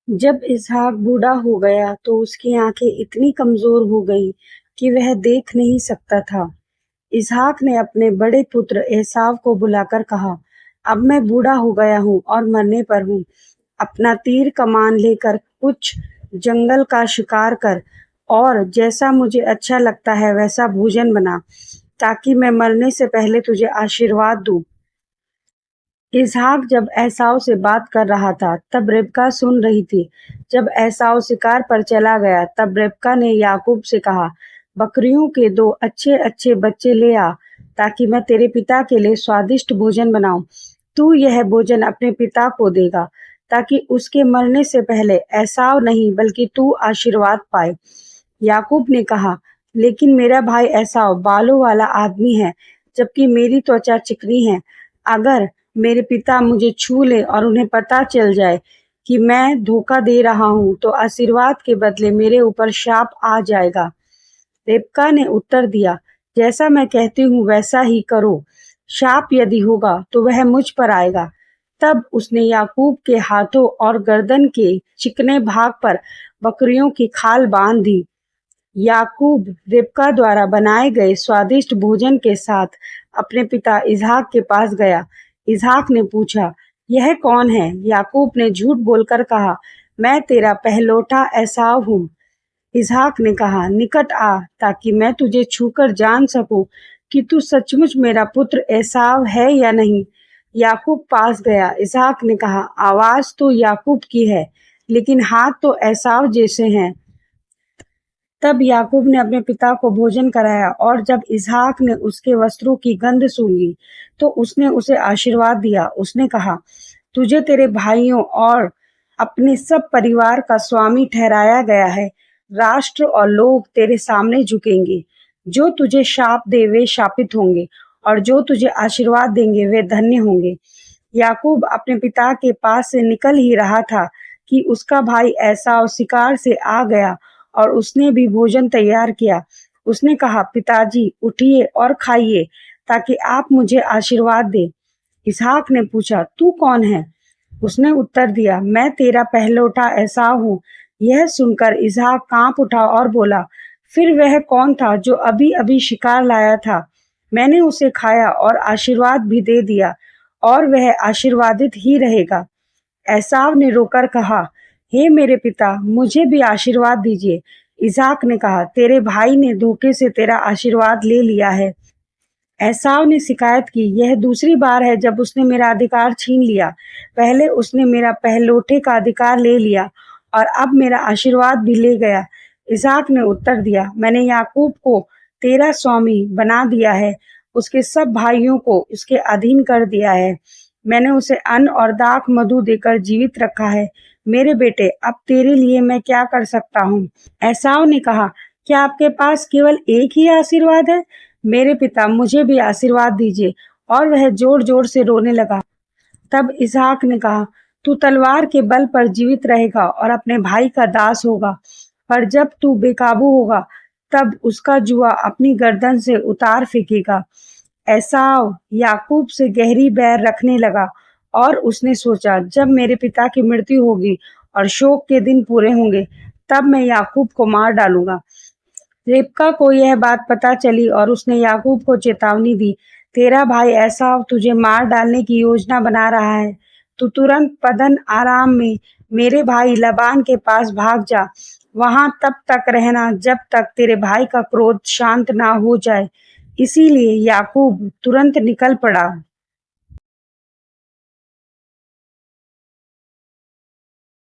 जब इसहाक बूढ़ा हो गया तो उसकी आंखें इतनी कमजोर हो गईं कि वह देख नहीं सकता था। इसहाक ने अपने बड़े पुत्र एसाव को बुलाकर कहा, अब मैं बूढ़ा हो गया हूँ और मरने पर हूँ। अपना तीर कमान लेकर कुछ जंगल का शिकार कर और जैसा मुझे अच्छा लगता है वैसा भोजन बना, ताकि मैं मरने से पहले तुझे आशीर्वाद दूं। इसहाक जब एसाव से बात कर रहा था तब रिबका सुन रही थी। जब एसाव शिकार पर चला गया तब रिबका ने याकूब से कहा, बकरियों के 2 अच्छे-अच्छे बच्चे ले आ, ताकि मैं तेरे पिता के लिए स्वादिष्ट भोजन बनाऊं। तू यह भोजन अपने पिता को देगा, ताकि उसके मरने से पहले एसाव नहीं बल्कि तू आशीर्वाद पाए। याकूब ने कहा, लेकिन मेरा भाई एसाव बालों वाला आदमी है, जबकि मेरी त्वचा चिकनी है। अगर मेरे पिता मुझे छू लें और उन्हें पता चल जाए कि मैं धोखा दे रहा हूँ, तो आशीर्वाद के बदले मेरे ऊपर शाप आ जाएगा। रिबका ने उत्तर दिया, जैसा मैं कहती हूँ वैसा ही करो। शाप यदि होगा तो वह मुझ पर आएगा। तब उसने याकूब के हाथों और गर्दन के चिकने भाग पर बकरियों की खाल बांध दी। याकूब रिबका द्वारा बनाए गए स्वादिष्ट भोजन के साथ अपने पिता इसहाक के पास गया। इसहाक ने पूछा, यह कौन है? याकूब ने झूठ बोलकर कहा, मैं तेरा पहलौठा एसाव हूँ। इसहाक ने कहा, निकट आ, ताकि मैं तुझे छूकर जान सकूं कि तू सचमुच मेरा पुत्र एसाव है या नहीं। याकूब पास गया। इसहाक ने कहा, आवाज तो याकूब की है, लेकिन हाथ तो एसाव जैसे हैं। तब याकूब ने अपने पिता को भोजन कराया और जब इसहाक ने उसके वस्त्रों की गंध सूंघी तो उसने उसे आशीर्वाद दिया। उसने कहा, तुझे तेरे भाइयों और अपने सब परिवार का स्वामी ठहराया गया है। राष्ट्र और लोग तेरे सामने झुकेंगे। जो तुझे शाप दे वे शापित होंगे और जो तुझे आशीर्वाद देंगे वे धन्य होंगे। याकूब अपने पिता के पास से निकल ही रहा था कि उसका भाई एसाव शिकार से आ गया और उसने भी भोजन तैयार किया। उसने कहा, पिताजी उठिए और खाइए, ताकि आप मुझे आशीर्वाद दें। इसहाक ने पूछा, तू कौन है? उसने उत्तर दिया, मैं तेरा पहलौठा एसाव हूँ। यह सुनकर इसहाक कांप उठा और बोला, फिर वह कौन था जो अभी अभी शिकार लाया था? मैंने उसे खाया और आशीर्वाद भी दे दिया, और वह आशीर्वादित ही रहेगा। एसाव ने रोकर कहा, हे मेरे पिता, मुझे भी आशीर्वाद दीजिए। इसहाक ने कहा, तेरे भाई ने धोखे से तेरा आशीर्वाद ले लिया है। एसाव ने शिकायत की, यह दूसरी बार है जब उसने मेरा अधिकार छीन लिया। पहले उसने मेरा पहलौठे का अधिकार ले लिया और अब मेरा आशीर्वाद भी ले गया। इसहाक ने उत्तर दिया, मैंने याकूब को तेरा स्वामी बना दिया है, उसके सब भाइयों को उसके अधीन कर दिया है। मैंने उसे अन्न और दाख मधु देकर जीवित रखा है। मेरे बेटे, अब तेरे लिए मैं क्या कर सकता हूँ? एसाव ने कहा, क्या आपके पास केवल एक ही आशीर्वाद है? मेरे पिता, मुझे भी आशीर्वाद दीजिए। और वह जोर जोर से रोने लगा। तब इसहाक ने कहा, तू तलवार के बल पर जीवित रहेगा और अपने भाई का दास होगा, पर जब तू बेकाबू होगा तब उसका जुआ अपनी गर्दन से उतार फेंकेगा। एसाव याकूब से गहरी बैर रखने लगा और उसने सोचा, जब मेरे पिता की मृत्यु होगी और शोक के दिन पूरे होंगे, तब मैं याकूब को मार डालूंगा। रिबका को यह बात पता चली और उसने याकूब को चेतावनी दी, तेरा भाई एसाव तुझे मार डालने की योजना बना रहा है। तू तुरंत पदन आराम में मेरे भाई लबान के पास भाग जा। वहां तब तक रहना जब तक तेरे भाई का क्रोध शांत ना हो जाए। इसीलिए याकूब तुरंत निकल पड़ा।